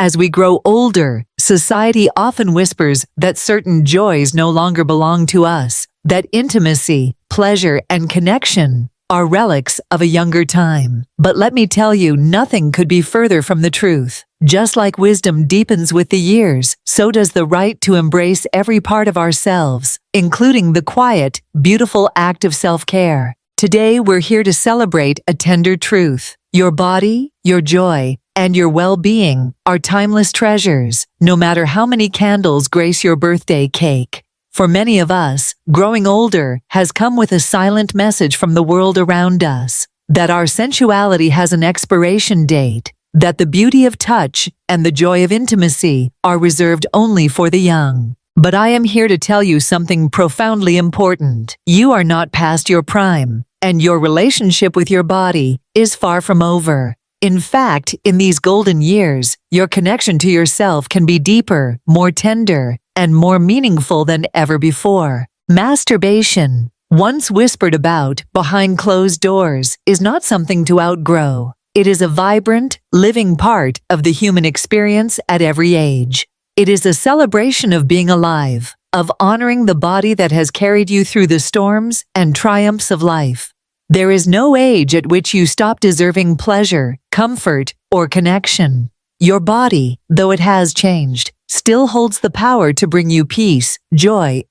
As we grow older, society often whispers that certain joys no longer belong to us, that intimacy, pleasure, and connection are relics of a younger time. But let me tell you, nothing could be further from the truth. Just like wisdom deepens with the years, so does the right to embrace every part of ourselves, including the quiet, beautiful act of self-care. Today, we're here to celebrate a tender truth. Your body, your joy, and your well-being are timeless treasures, no matter how many candles grace your birthday cake. For many of us, growing older has come with a silent message from the world around us, that our sensuality has an expiration date, that the beauty of touch and the joy of intimacy are reserved only for the young. But I am here to tell you something profoundly important. You are not past your prime, and your relationship with your body is far from over. In fact, in these golden years, your connection to yourself can be deeper, more tender, and more meaningful than ever before. Masturbation, once whispered about behind closed doors, is not something to outgrow. It is a vibrant, living part of the human experience at every age. It is a celebration of being alive, of honoring the body that has carried you through the storms and triumphs of life. There is no age at which you stop deserving pleasure, comfort, or connection. Your body, though it has changed, still holds the power to bring you peace, joy,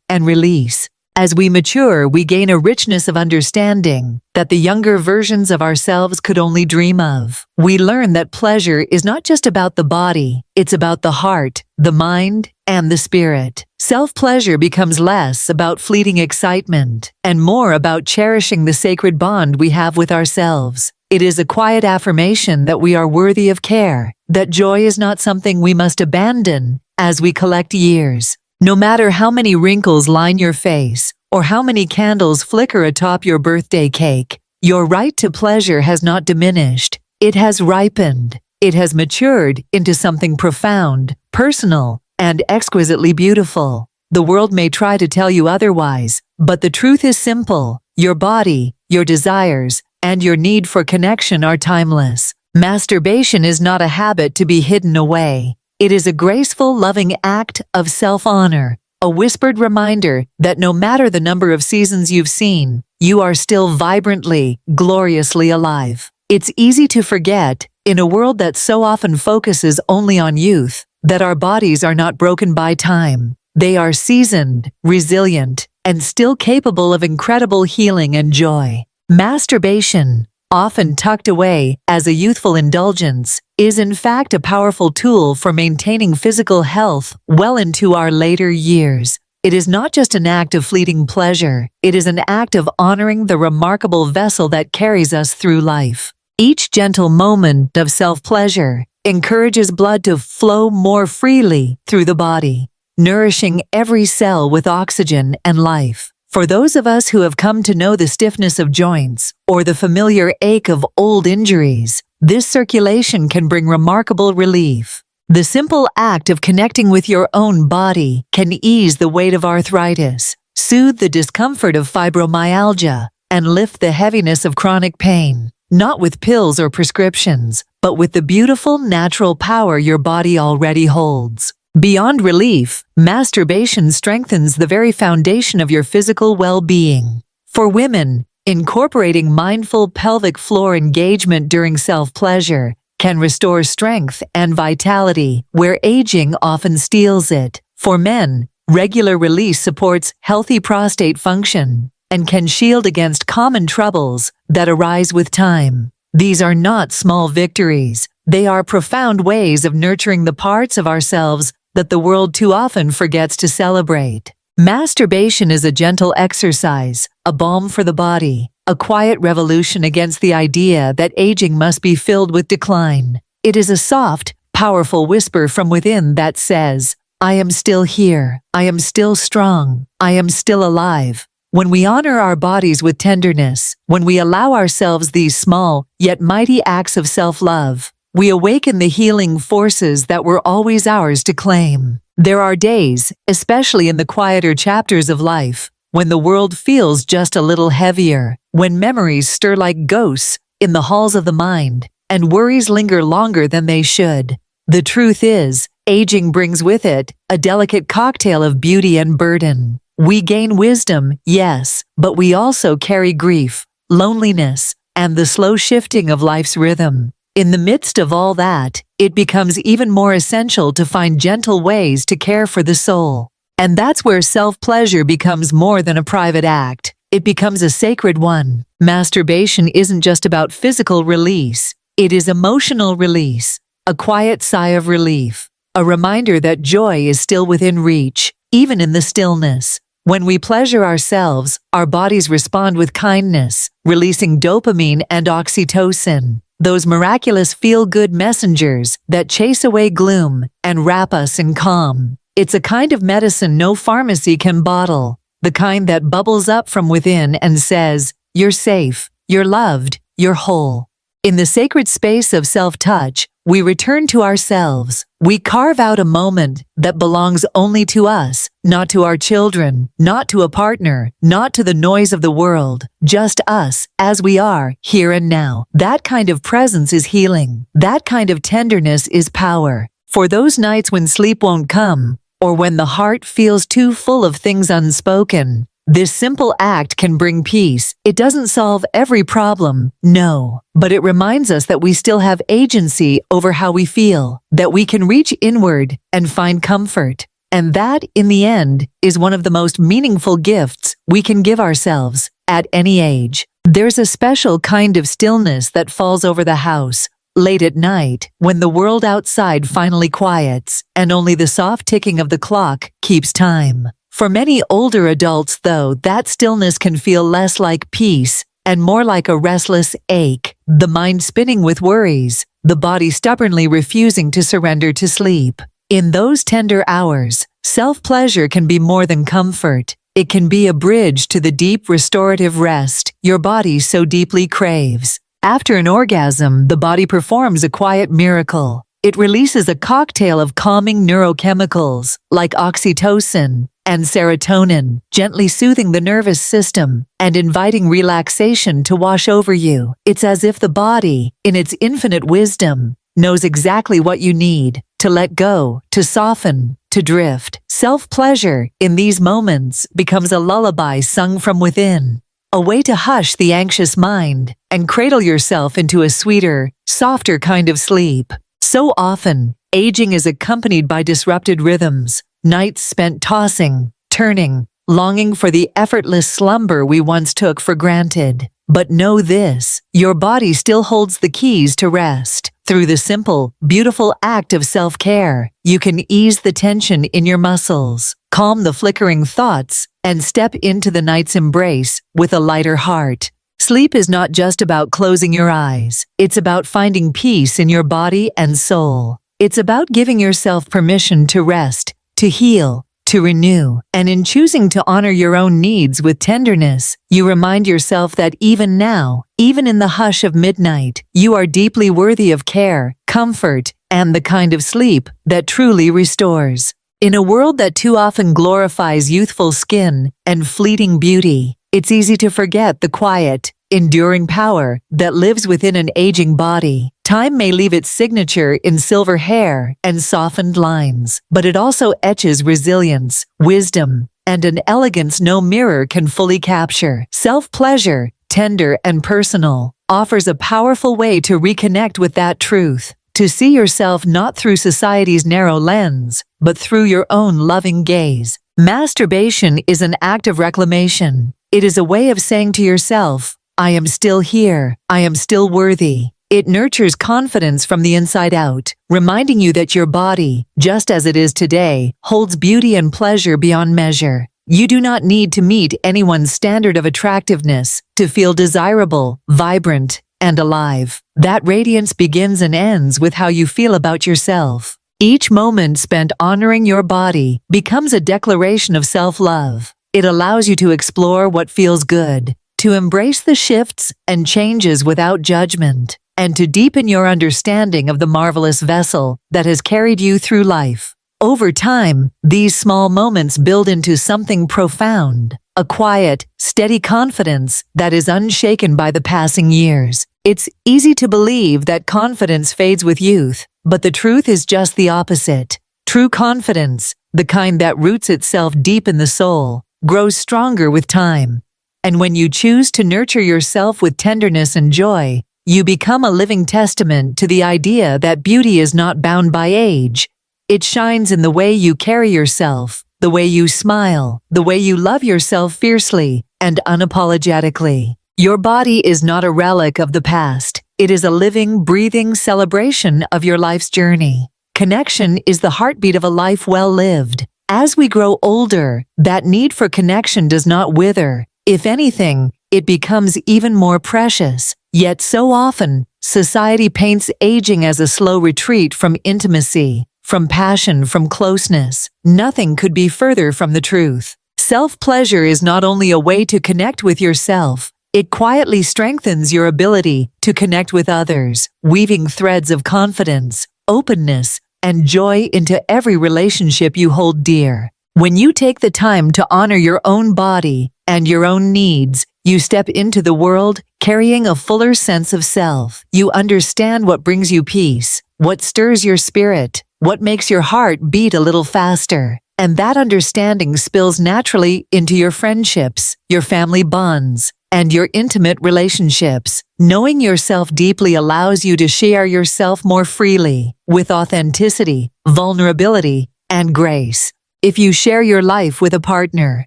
and release. As we mature, we gain a richness of understanding that the younger versions of ourselves could only dream of. We learn that pleasure is not just about the body, it's about the heart, the mind, and the spirit. Self-pleasure becomes less about fleeting excitement and more about cherishing the sacred bond we have with ourselves. It is a quiet affirmation that we are worthy of care, that joy is not something we must abandon as we collect years. No matter how many wrinkles line your face or how many candles flicker atop your birthday cake, your right to pleasure has not diminished. It has ripened. It has matured into something profound, personal, and exquisitely beautiful. The world may try to tell you otherwise, but the truth is simple. Your body, your desires, and your need for connection are timeless. Masturbation is not a habit to be hidden away. It is a graceful, loving act of self-honor, a whispered reminder that no matter the number of seasons you've seen, you are still vibrantly, gloriously alive. It's easy to forget, in a world that so often focuses only on youth, that our bodies are not broken by time. They are seasoned, resilient, and still capable of incredible healing and joy. Masturbation, often tucked away as a youthful indulgence, is in fact a powerful tool for maintaining physical health well into our later years. It is not just an act of fleeting pleasure, it is an act of honoring the remarkable vessel that carries us through life. Each gentle moment of self-pleasure encourages blood to flow more freely through the body, nourishing every cell with oxygen and life. For those of us who have come to know the stiffness of joints or the familiar ache of old injuries, this circulation can bring remarkable relief. The simple act of connecting with your own body can ease the weight of arthritis, soothe the discomfort of fibromyalgia, and lift the heaviness of chronic pain, not with pills or prescriptions, but with the beautiful natural power your body already holds. Beyond relief, masturbation strengthens the very foundation of your physical well-being. For women, incorporating mindful pelvic floor engagement during self-pleasure can restore strength and vitality where aging often steals it. For men, regular release supports healthy prostate function and can shield against common troubles that arise with time. These are not small victories. They are profound ways of nurturing the parts of ourselves that the world too often forgets to celebrate. Masturbation is a gentle exercise, a balm for the body, a quiet revolution against the idea that aging must be filled with decline. It is a soft, powerful whisper from within that says, "I am still here, I am still strong, I am still alive." When we honor our bodies with tenderness, when we allow ourselves these small, yet mighty acts of self-love, we awaken the healing forces that were always ours to claim. There are days, especially in the quieter chapters of life, when the world feels just a little heavier, when memories stir like ghosts in the halls of the mind, and worries linger longer than they should. The truth is, aging brings with it a delicate cocktail of beauty and burden. We gain wisdom, yes, but we also carry grief, loneliness, and the slow shifting of life's rhythm. In the midst of all that, it becomes even more essential to find gentle ways to care for the soul. And that's where self-pleasure becomes more than a private act. It becomes a sacred one. Masturbation isn't just about physical release. It is emotional release, a quiet sigh of relief, a reminder that joy is still within reach, even in the stillness. When we pleasure ourselves, our bodies respond with kindness, releasing dopamine and oxytocin, those miraculous feel-good messengers that chase away gloom and wrap us in calm. It's a kind of medicine no pharmacy can bottle, the kind that bubbles up from within and says, "You're safe, you're loved, you're whole." In the sacred space of self-touch, we return to ourselves. We carve out a moment that belongs only to us, not to our children, not to a partner, not to the noise of the world, just us, as we are, here and now. That kind of presence is healing. That kind of tenderness is power. For those nights when sleep won't come, or when the heart feels too full of things unspoken, this simple act can bring peace. It doesn't solve every problem, no, but it reminds us that we still have agency over how we feel, that we can reach inward and find comfort. And that, in the end, is one of the most meaningful gifts we can give ourselves at any age. There's a special kind of stillness that falls over the house, late at night, when the world outside finally quiets, and only the soft ticking of the clock keeps time. For many older adults, though, that stillness can feel less like peace and more like a restless ache, the mind spinning with worries, the body stubbornly refusing to surrender to sleep. In those tender hours, self-pleasure can be more than comfort. It can be a bridge to the deep restorative rest your body so deeply craves. After an orgasm, the body performs a quiet miracle. It releases a cocktail of calming neurochemicals like oxytocin and serotonin, gently soothing the nervous system and inviting relaxation to wash over you. It's as if the body, in its infinite wisdom, knows exactly what you need to let go, to soften, to drift. Self-pleasure in these moments becomes a lullaby sung from within, a way to hush the anxious mind and cradle yourself into a sweeter, softer kind of sleep. So often, aging is accompanied by disrupted rhythms, nights spent tossing, turning, longing for the effortless slumber we once took for granted. But know this, your body still holds the keys to rest. Through the simple, beautiful act of self-care, you can ease the tension in your muscles, calm the flickering thoughts, and step into the night's embrace with a lighter heart. Sleep is not just about closing your eyes. It's about finding peace in your body and soul. It's about giving yourself permission to rest, to heal, to renew. And in choosing to honor your own needs with tenderness, you remind yourself that even now, even in the hush of midnight, you are deeply worthy of care, comfort, and the kind of sleep that truly restores. In a world that too often glorifies youthful skin and fleeting beauty, it's easy to forget the quiet, enduring power that lives within an aging body. Time may leave its signature in silver hair and softened lines, but it also etches resilience, wisdom, and an elegance no mirror can fully capture. Self-pleasure, tender and personal, offers a powerful way to reconnect with that truth, to see yourself not through society's narrow lens, but through your own loving gaze. Masturbation is an act of reclamation. It is a way of saying to yourself, I am still here, I am still worthy. It nurtures confidence from the inside out, reminding you that your body, just as it is today, holds beauty and pleasure beyond measure. You do not need to meet anyone's standard of attractiveness to feel desirable, vibrant, and alive. That radiance begins and ends with how you feel about yourself. Each moment spent honoring your body becomes a declaration of self-love. It allows you to explore what feels good, to embrace the shifts and changes without judgment, and to deepen your understanding of the marvelous vessel that has carried you through life. Over time, these small moments build into something profound, a quiet, steady confidence that is unshaken by the passing years. It's easy to believe that confidence fades with youth, But the truth is just the opposite. True confidence, the kind that roots itself deep in the soul, grows stronger with time. And when you choose to nurture yourself with tenderness and joy, you become a living testament to the idea that beauty is not bound by age. It shines in the way you carry yourself, the way you smile, the way you love yourself fiercely and unapologetically. Your body is not a relic of the past. It is a living, breathing celebration of your life's journey. Connection is the heartbeat of a life well lived. As we grow older, that need for connection does not wither. If anything, it becomes even more precious. Yet so often, society paints aging as a slow retreat from intimacy, from passion, from closeness. Nothing could be further from the truth. Self-pleasure is not only a way to connect with yourself, it quietly strengthens your ability to connect with others, weaving threads of confidence, openness, and joy into every relationship you hold dear. When you take the time to honor your own body and your own needs, you step into the world carrying a fuller sense of self. You understand what brings you peace, what stirs your spirit, what makes your heart beat a little faster. And that understanding spills naturally into your friendships, your family bonds, and your intimate relationships. Knowing yourself deeply allows you to share yourself more freely, with authenticity, vulnerability, and grace. If you share your life with a partner,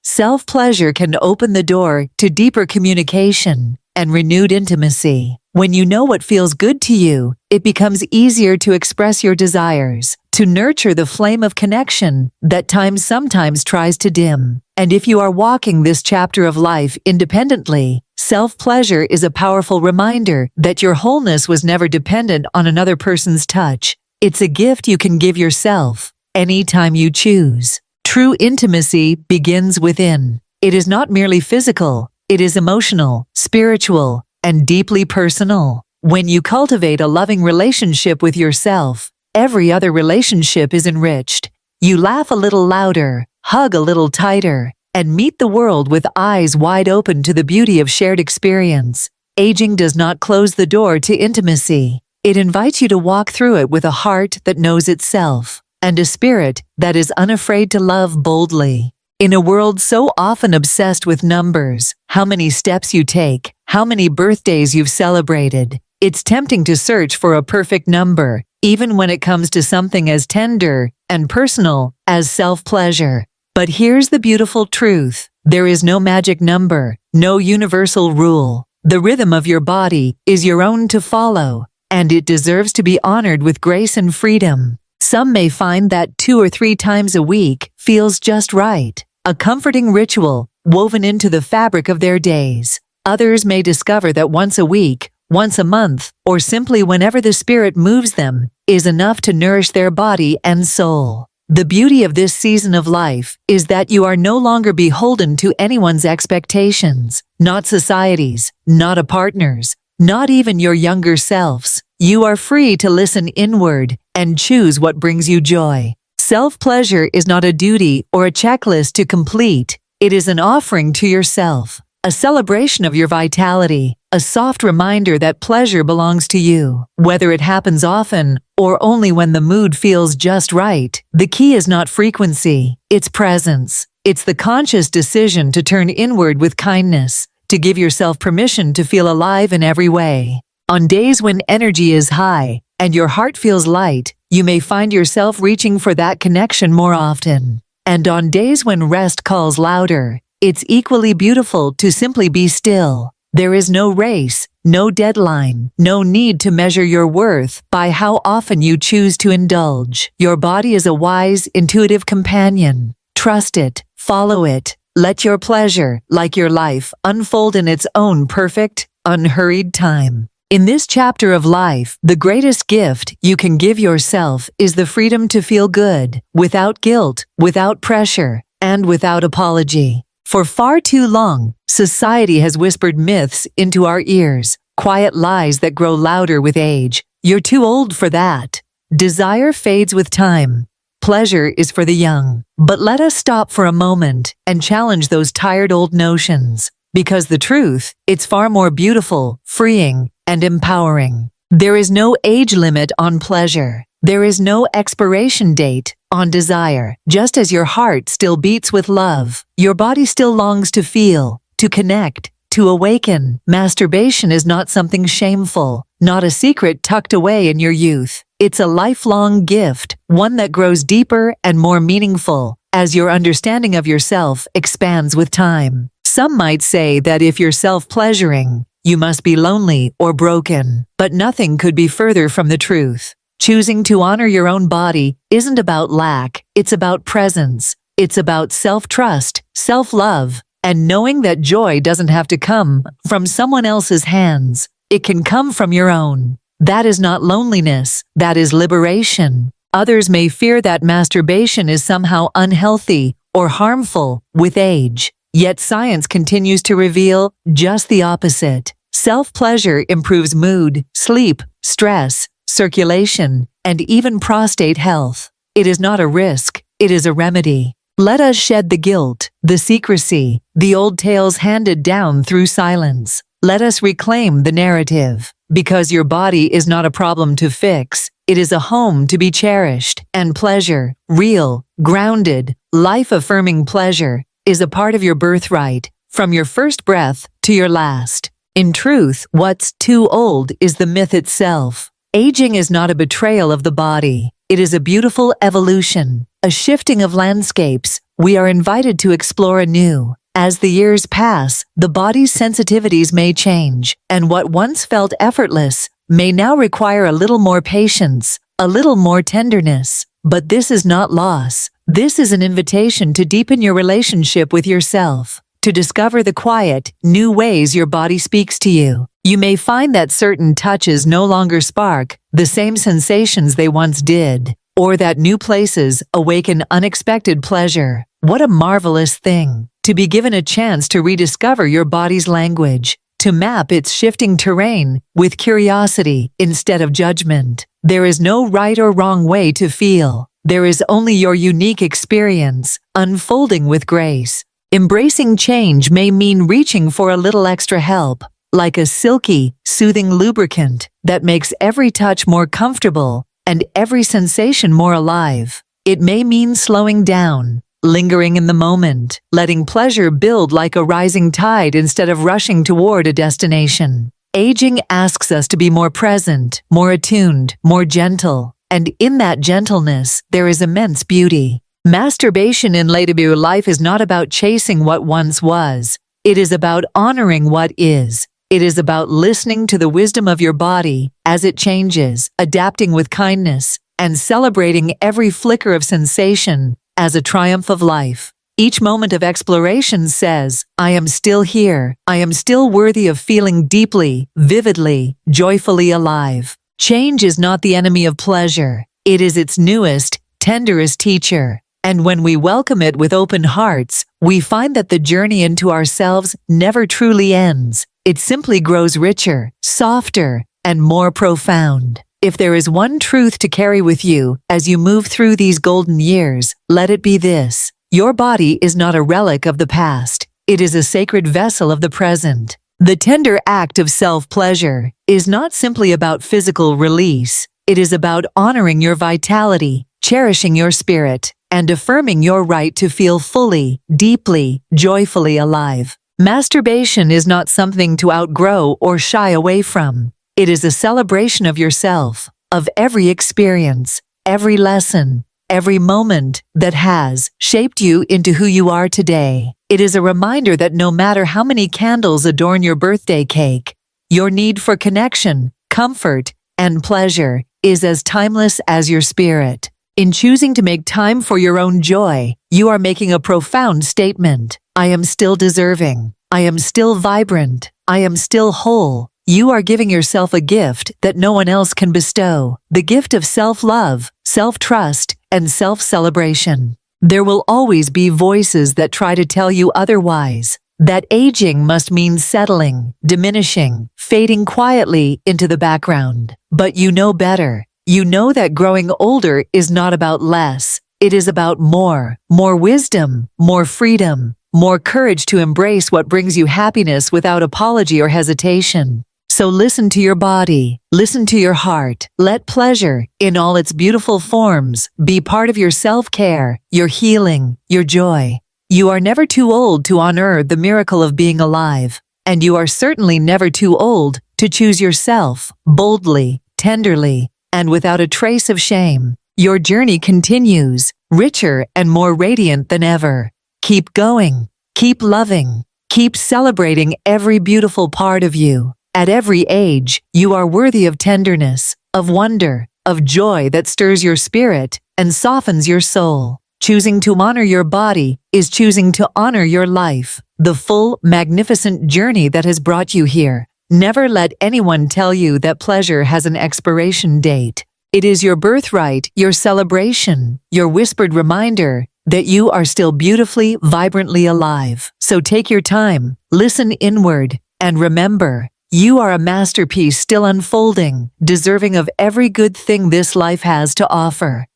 self-pleasure can open the door to deeper communication and renewed intimacy. When you know what feels good to you, it becomes easier to express your desires, to nurture the flame of connection that time sometimes tries to dim. And if you are walking this chapter of life independently, self-pleasure is a powerful reminder that your wholeness was never dependent on another person's touch. It's a gift you can give yourself anytime you choose. True intimacy begins within. It is not merely physical, it is emotional, spiritual, and deeply personal. When you cultivate a loving relationship with yourself, every other relationship is enriched. You laugh a little louder, hug a little tighter, and meet the world with eyes wide open to the beauty of shared experience. Aging does not close the door to intimacy. It invites you to walk through it with a heart that knows itself, and a spirit that is unafraid to love boldly. In a world so often obsessed with numbers, how many steps you take, how many birthdays you've celebrated, it's tempting to search for a perfect number, even when it comes to something as tender and personal as self-pleasure. But here's the beautiful truth. There is no magic number, no universal rule. The rhythm of your body is your own to follow, and it deserves to be honored with grace and freedom. Some may find that 2 or 3 times a week feels just right, a comforting ritual woven into the fabric of their days. Others may discover that once a week, once a month, or simply whenever the spirit moves them, is enough to nourish their body and soul. The beauty of this season of life is that you are no longer beholden to anyone's expectations, not society's, not a partner's, not even your younger selves. You are free to listen inward and choose what brings you joy. Self-pleasure is not a duty or a checklist to complete. It is an offering to yourself, a celebration of your vitality, a soft reminder that pleasure belongs to you. Whether it happens often or only when the mood feels just right, the key is not frequency, it's presence. It's the conscious decision to turn inward with kindness, to give yourself permission to feel alive in every way. On days when energy is high and your heart feels light, you may find yourself reaching for that connection more often. And on days when rest calls louder, it's equally beautiful to simply be still. There is no race, no deadline, no need to measure your worth by how often you choose to indulge. Your body is a wise, intuitive companion. Trust it, follow it. Let your pleasure, like your life, unfold in its own perfect, unhurried time. In this chapter of life, the greatest gift you can give yourself is the freedom to feel good, without guilt, without pressure, and without apology. For far too long, society has whispered myths into our ears, quiet lies that grow louder with age. You're too old for that. Desire fades with time. Pleasure is for the young. But let us stop for a moment and challenge those tired old notions. Because the truth, it's far more beautiful, freeing, and empowering. There is no age limit on pleasure. There is no expiration date on desire. Just as your heart still beats with love, your body still longs to feel, to connect, to awaken. Masturbation is not something shameful, not a secret tucked away in your youth. It's a lifelong gift, one that grows deeper and more meaningful as your understanding of yourself expands with time. Some might say that if you're self-pleasuring, you must be lonely or broken, but nothing could be further from the truth. Choosing to honor your own body isn't about lack, it's about presence. It's about self-trust, self-love, and knowing that joy doesn't have to come from someone else's hands. It can come from your own. That is not loneliness, that is liberation. Others may fear that masturbation is somehow unhealthy or harmful with age. Yet science continues to reveal just the opposite. Self-pleasure improves mood, sleep, stress, circulation, and even prostate health. It is not a risk, it is a remedy. Let us shed the guilt, the secrecy, the old tales handed down through silence. Let us reclaim the narrative. Because your body is not a problem to fix, it is a home to be cherished. And pleasure, real, grounded, life-affirming pleasure, is a part of your birthright, from your first breath to your last. In truth, what's too old is the myth itself. Aging is not a betrayal of the body. It is a beautiful evolution, a shifting of landscapes we are invited to explore anew. As the years pass, the body's sensitivities may change, and what once felt effortless may now require a little more patience, a little more tenderness. But this is not loss. This is an invitation to deepen your relationship with yourself, to discover the quiet, new ways your body speaks to you. You may find that certain touches no longer spark the same sensations they once did, or that new places awaken unexpected pleasure. What a marvelous thing, to be given a chance to rediscover your body's language, to map its shifting terrain with curiosity instead of judgment. There is no right or wrong way to feel. There is only your unique experience, unfolding with grace. Embracing change may mean reaching for a little extra help, like a silky, soothing lubricant that makes every touch more comfortable and every sensation more alive. It may mean slowing down, lingering in the moment, letting pleasure build like a rising tide instead of rushing toward a destination. Aging asks us to be more present, more attuned, more gentle, and in that gentleness, there is immense beauty. Masturbation in later life is not about chasing what once was. It is about honoring what is. It is about listening to the wisdom of your body as it changes, adapting with kindness, and celebrating every flicker of sensation as a triumph of life. Each moment of exploration says, I am still here. I am still worthy of feeling deeply, vividly, joyfully alive. Change is not the enemy of pleasure. It is its newest, tenderest teacher. And when we welcome it with open hearts, we find that the journey into ourselves never truly ends. It simply grows richer, softer, and more profound. If there is one truth to carry with you as you move through these golden years, let it be this. Your body is not a relic of the past. It is a sacred vessel of the present. The tender act of self-pleasure is not simply about physical release. It is about honoring your vitality, cherishing your spirit, and affirming your right to feel fully, deeply, joyfully alive. Masturbation is not something to outgrow or shy away from. It is a celebration of yourself, of every experience, every lesson, every moment that has shaped you into who you are today. It is a reminder that no matter how many candles adorn your birthday cake, your need for connection, comfort, and pleasure is as timeless as your spirit. In choosing to make time for your own joy, you are making a profound statement. I am still deserving. I am still vibrant. I am still whole. You are giving yourself a gift that no one else can bestow, the gift of self-love, self-trust, and self-celebration. There will always be voices that try to tell you otherwise, that aging must mean settling, diminishing, fading quietly into the background. But you know better. You know that growing older is not about less. It is about more wisdom, more freedom, more courage to embrace what brings you happiness without apology or hesitation. So listen to your body, listen to your heart. Let pleasure, in all its beautiful forms, be part of your self-care, your healing, your joy. You are never too old to honor the miracle of being alive, and you are certainly never too old to choose yourself, boldly, tenderly, and without a trace of shame. Your journey continues, richer and more radiant than ever. Keep going, keep loving, keep celebrating every beautiful part of you. At every age, you are worthy of tenderness, of wonder, of joy that stirs your spirit and softens your soul. Choosing to honor your body is choosing to honor your life, the full, magnificent journey that has brought you here. Never let anyone tell you that pleasure has an expiration date. It is your birthright, your celebration, your whispered reminder that you are still beautifully, vibrantly alive. So take your time, listen inward, and remember, you are a masterpiece still unfolding, deserving of every good thing this life has to offer.